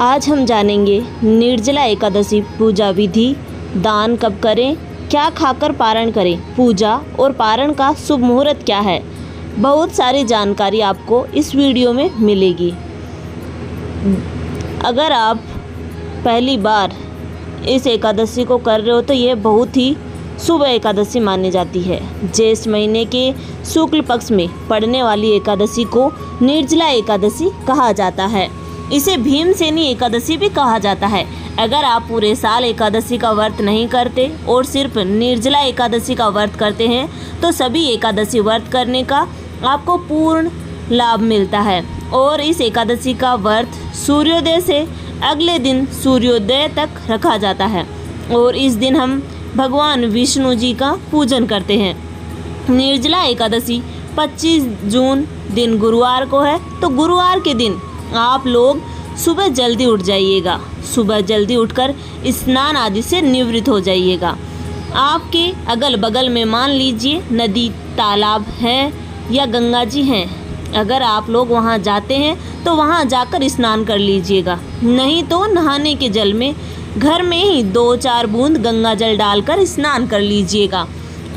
आज हम जानेंगे निर्जला एकादशी पूजा विधि, दान कब करें, क्या खाकर पारण करें, पूजा और पारण का शुभ मुहूर्त क्या है। बहुत सारी जानकारी आपको इस वीडियो में मिलेगी। अगर आप पहली बार इस एकादशी को कर रहे हो तो ये बहुत ही शुभ एकादशी मानी जाती है। ज्येष्ठ महीने के शुक्ल पक्ष में पड़ने वाली एकादशी को निर्जला एकादशी कहा जाता है। इसे भीमसेनी एकादशी भी कहा जाता है। अगर आप पूरे साल एकादशी का व्रत नहीं करते और सिर्फ निर्जला एकादशी का व्रत करते हैं तो सभी एकादशी व्रत करने का आपको पूर्ण लाभ मिलता है। और इस एकादशी का व्रत सूर्योदय से अगले दिन सूर्योदय तक रखा जाता है और इस दिन हम भगवान विष्णु जी का पूजन करते हैं। निर्जला एकादशी 25 जून दिन गुरुवार को है, तो गुरुवार के दिन आप लोग सुबह जल्दी उठ जाइएगा। सुबह जल्दी उठकर स्नान आदि से निवृत्त हो जाइएगा। आपके अगल बगल में मान लीजिए नदी तालाब है या गंगा जी हैं, अगर आप लोग वहां जाते हैं तो वहां जाकर स्नान कर लीजिएगा। नहीं तो नहाने के जल में घर में ही 2-4 बूंद गंगा जल डालकर स्नान कर लीजिएगा।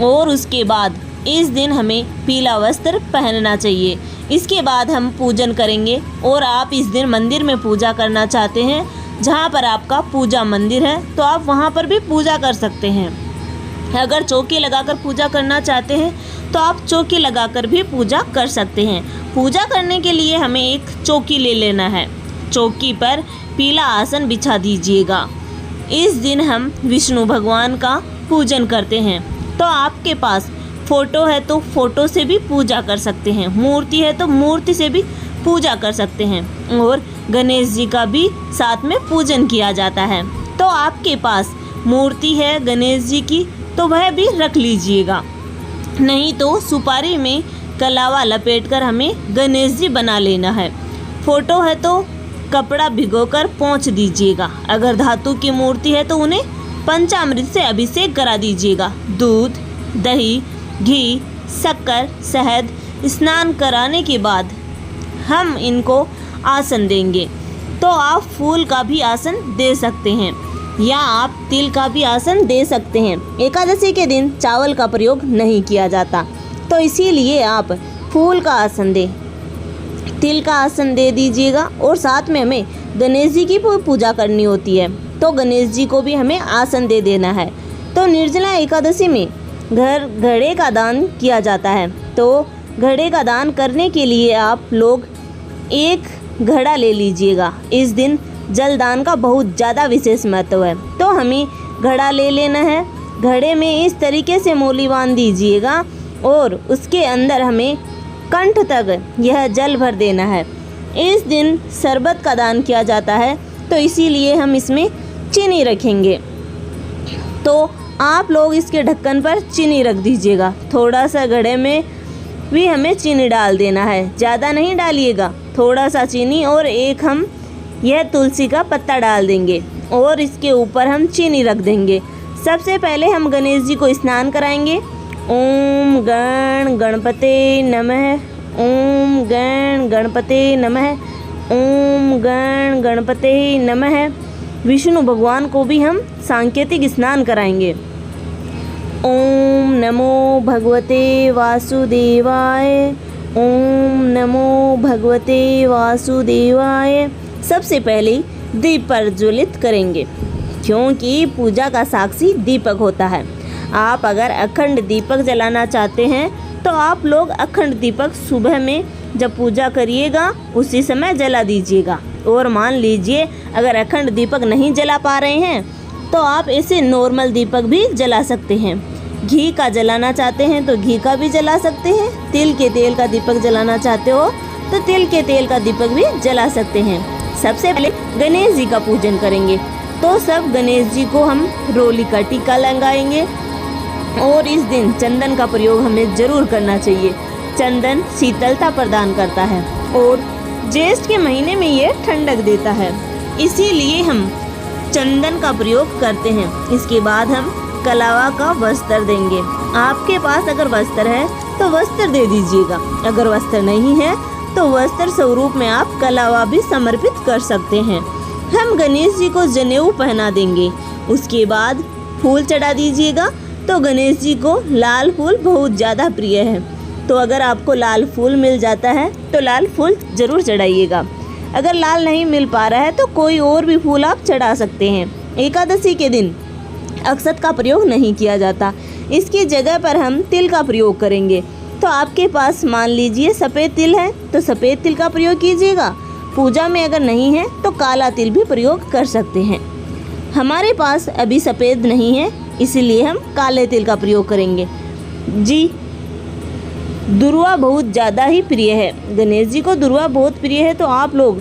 और उसके बाद इस दिन हमें पीला वस्त्र पहनना चाहिए। इसके बाद हम पूजन करेंगे और आप इस दिन मंदिर में पूजा करना चाहते हैं, जहाँ पर आपका पूजा मंदिर है तो आप वहाँ पर भी पूजा कर सकते हैं। अगर चौकी लगाकर पूजा करना चाहते हैं तो आप चौकी लगाकर भी पूजा कर सकते हैं। पूजा करने के लिए हमें एक चौकी ले लेना है। चौकी पर पीला आसन बिछा दीजिएगा। इस दिन हम विष्णु भगवान का पूजन करते हैं। तो आपके पास फ़ोटो है तो फ़ोटो से भी पूजा कर सकते हैं, मूर्ति है तो मूर्ति से भी पूजा कर सकते हैं और गणेश जी का भी साथ में पूजन किया जाता है। तो आपके पास मूर्ति है गणेश जी की तो वह भी रख लीजिएगा। नहीं तो सुपारी में कलावा लपेटकर हमें गणेश जी बना लेना है। फ़ोटो है तो कपड़ा भिगोकर पोंछ दीजिएगा। अगर धातु की मूर्ति है तो उन्हें पंचामृत से अभिषेक करा दीजिएगा। दूध, दही, घी, शक्कर, शहद स्नान कराने के बाद हम इनको आसन देंगे। तो आप फूल का भी आसन दे सकते हैं या आप तिल का भी आसन दे सकते हैं। एकादशी के दिन चावल का प्रयोग नहीं किया जाता, तो इसीलिए आप फूल का आसन दें, तिल का आसन दे दीजिएगा। और साथ में हमें गणेश जी की पूजा करनी होती है तो गणेश जी को भी हमें आसन दे देना है। तो निर्जला एकादशी में घड़े का दान किया जाता है। तो घड़े का दान करने के लिए आप लोग एक घड़ा ले लीजिएगा। इस दिन जल दान का बहुत ज़्यादा विशेष महत्व है, तो हमें घड़ा ले लेना है। घड़े में इस तरीके से मोली बांध दीजिएगा और उसके अंदर हमें कंठ तक यह जल भर देना है। इस दिन शरबत का दान किया जाता है तो इसीलिए हम इसमें चीनी रखेंगे। तो आप लोग इसके ढक्कन पर चीनी रख दीजिएगा। थोड़ा सा घड़े में भी हमें चीनी डाल देना है, ज़्यादा नहीं डालिएगा, थोड़ा सा चीनी। और एक हम यह तुलसी का पत्ता डाल देंगे और इसके ऊपर हम चीनी रख देंगे। सबसे पहले हम गणेश जी को स्नान कराएंगे। ओम गण गणपते नमः, ओम गण गणपते नमः, ओम गण गणपते नमः। विष्णु भगवान को भी हम सांकेतिक स्नान कराएंगे। ओम नमो भगवते वासुदेवाय, ओम नमो भगवते वासुदेवाय। सबसे पहले दीप प्रज्वलित करेंगे क्योंकि पूजा का साक्षी दीपक होता है। आप अगर अखंड दीपक जलाना चाहते हैं तो आप लोग अखंड दीपक सुबह में जब पूजा करिएगा उसी समय जला दीजिएगा। और मान लीजिए अगर अखंड दीपक नहीं जला पा रहे हैं तो आप ऐसे नॉर्मल दीपक भी जला सकते हैं। घी का जलाना चाहते हैं तो घी का भी जला सकते हैं। तिल के तेल का दीपक जलाना चाहते हो तो तिल के तेल का दीपक भी जला सकते हैं। सबसे पहले गणेश जी का पूजन करेंगे। तो सब गणेश जी को हम रोली का टीका लगाएंगे और इस दिन चंदन का प्रयोग हमें ज़रूर करना चाहिए। चंदन शीतलता प्रदान करता है और ज्येष्ठ के महीने में ये ठंडक देता है, इसीलिए हम चंदन का प्रयोग करते हैं। इसके बाद हम कलावा का वस्त्र देंगे। आपके पास अगर वस्त्र है तो वस्त्र दे दीजिएगा, अगर वस्त्र नहीं है तो वस्त्र स्वरूप में आप कलावा भी समर्पित कर सकते हैं। हम गणेश जी को जनेऊ पहना देंगे। उसके बाद फूल चढ़ा दीजिएगा। तो गणेश जी को लाल फूल बहुत ज़्यादा प्रिय है, तो अगर आपको लाल फूल मिल जाता है तो लाल फूल ज़रूर चढ़ाइएगा। अगर लाल नहीं मिल पा रहा है तो कोई और भी फूल आप चढ़ा सकते हैं। एकादशी के दिन अक्षत का प्रयोग नहीं किया जाता, इसकी जगह पर हम तिल का प्रयोग करेंगे। तो आपके पास मान लीजिए सफ़ेद तिल है तो सफ़ेद तिल का प्रयोग कीजिएगा। पूजा में अगर नहीं है तो काला तिल भी प्रयोग कर सकते हैं। हमारे पास अभी सफ़ेद नहीं है, इसीलिए हम काले तिल का प्रयोग करेंगे। जी, दुर्वा बहुत ज़्यादा ही प्रिय है, गणेश जी को दुर्वा बहुत प्रिय है, तो आप लोग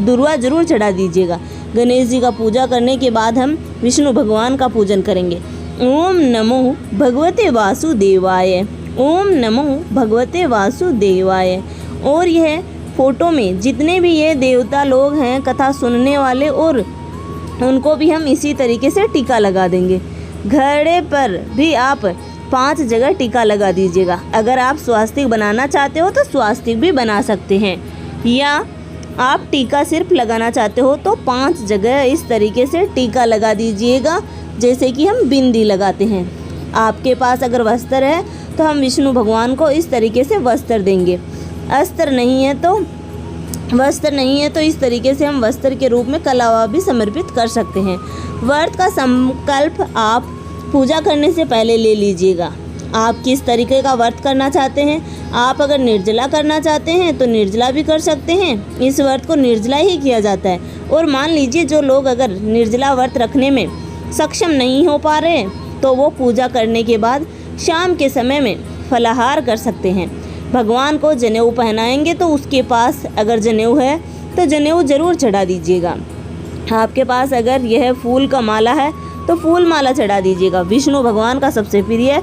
दुर्वा ज़रूर चढ़ा दीजिएगा। गणेश जी का पूजा करने के बाद हम विष्णु भगवान का पूजन करेंगे। ओम नमो भगवते वासुदेवाय, ओम नमो भगवते वासुदेवाय। और यह फोटो में जितने भी ये देवता लोग हैं कथा सुनने वाले, और उनको भी हम इसी तरीके से टीका लगा देंगे। घड़े पर भी आप 5 जगह टीका लगा दीजिएगा। अगर आप स्वास्तिक बनाना चाहते हो तो स्वास्तिक भी बना सकते हैं, या आप टीका सिर्फ लगाना चाहते हो तो 5 जगह इस तरीके से टीका लगा दीजिएगा, जैसे कि हम बिंदी लगाते हैं। आपके पास अगर वस्त्र है तो हम विष्णु भगवान को इस तरीके से वस्त्र देंगे। वस्त्र नहीं है तो इस तरीके से हम वस्त्र के रूप में कलावा भी समर्पित कर सकते हैं। व्रत का संकल्प आप पूजा करने से पहले ले लीजिएगा। आप किस तरीके का व्रत करना चाहते हैं। आप अगर निर्जला करना चाहते हैं तो निर्जला भी कर सकते हैं, इस व्रत को निर्जला ही किया जाता है। और मान लीजिए जो लोग अगर निर्जला व्रत रखने में सक्षम नहीं हो पा रहे तो वो पूजा करने के बाद शाम के समय में फलाहार कर सकते हैं। भगवान को जनेऊ पहनाएंगे तो उसके पास अगर जनेऊ है तो जनेऊ ज़रूर चढ़ा दीजिएगा। आपके पास अगर यह फूल का माला है तो फूल माला चढ़ा दीजिएगा। विष्णु भगवान का सबसे प्रिय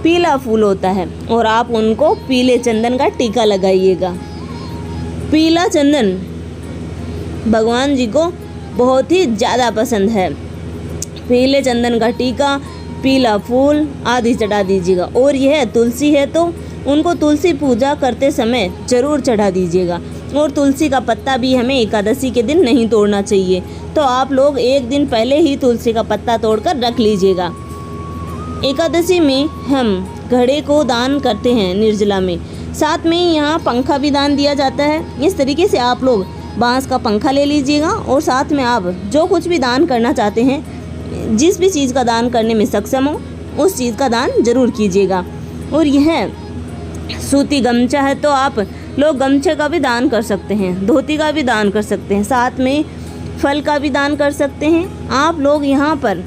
पीला फूल होता है, और आप उनको पीले चंदन का टीका लगाइएगा। पीला चंदन भगवान जी को बहुत ही ज़्यादा पसंद है। पीले चंदन का टीका, पीला फूल आदि चढ़ा दीजिएगा। और यह तुलसी है तो उनको तुलसी पूजा करते समय ज़रूर चढ़ा दीजिएगा। और तुलसी का पत्ता भी हमें एकादशी के दिन नहीं तोड़ना चाहिए, तो आप लोग एक दिन पहले ही तुलसी का पत्ता तोड़कर रख लीजिएगा। एकादशी में हम घड़े को दान करते हैं निर्जला में, साथ में यहाँ पंखा भी दान दिया जाता है। इस तरीके से आप लोग बांस का पंखा ले लीजिएगा, और साथ में आप जो कुछ भी दान करना चाहते हैं, जिस भी चीज़ का दान करने में सक्षम हो उस चीज़ का दान जरूर कीजिएगा। और यह सूती गमछा है तो आप लोग गमछे का भी दान कर सकते हैं, धोती का भी दान कर सकते हैं, साथ में फल का भी दान कर सकते हैं। आप लोग यहाँ पर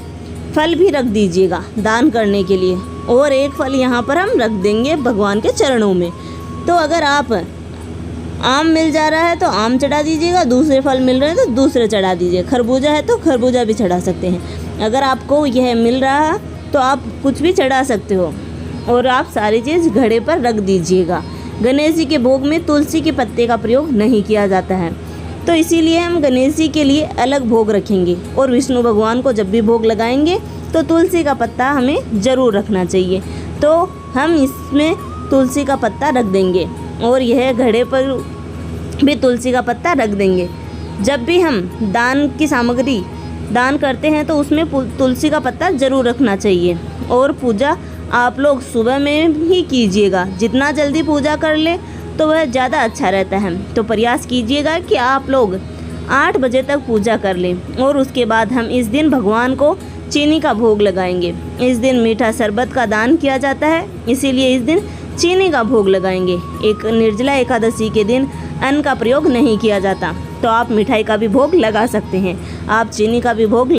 फल भी रख दीजिएगा दान करने के लिए, और एक फल यहाँ पर हम रख देंगे भगवान के चरणों में। तो अगर आप आम मिल जा रहा है तो आम चढ़ा दीजिएगा, दूसरे फल मिल रहे हैं तो दूसरे चढ़ा दीजिए। खरबूजा है तो खरबूजा भी चढ़ा सकते हैं। अगर आपको यह मिल रहा है तो आप कुछ भी चढ़ा सकते हो, और आप सारी चीज़ घड़े पर रख दीजिएगा। गणेश जी के भोग में तुलसी के पत्ते का प्रयोग नहीं किया जाता है, तो इसीलिए हम गणेश जी के लिए अलग भोग रखेंगे। और विष्णु भगवान को जब भी भोग लगाएंगे तो तुलसी का पत्ता हमें ज़रूर रखना चाहिए, तो हम इसमें तुलसी का पत्ता रख देंगे। और यह घड़े पर भी तुलसी का पत्ता रख देंगे। जब भी हम दान की सामग्री दान करते हैं तो उसमें तुलसी का पत्ता ज़रूर रखना चाहिए। और पूजा आप लोग सुबह में ही कीजिएगा, जितना जल्दी पूजा कर ले तो वह ज़्यादा अच्छा रहता है। तो प्रयास कीजिएगा कि आप लोग 8 बजे तक पूजा कर लें, और उसके बाद हम इस दिन भगवान को चीनी का भोग लगाएंगे। इस दिन मीठा शरबत का दान किया जाता है, इसीलिए इस दिन चीनी का भोग लगाएंगे। एक निर्जला एकादशी के दिन अन्न का प्रयोग नहीं किया जाता, तो आप मिठाई का भी भोग लगा सकते हैं। आप चीनी का भी भोग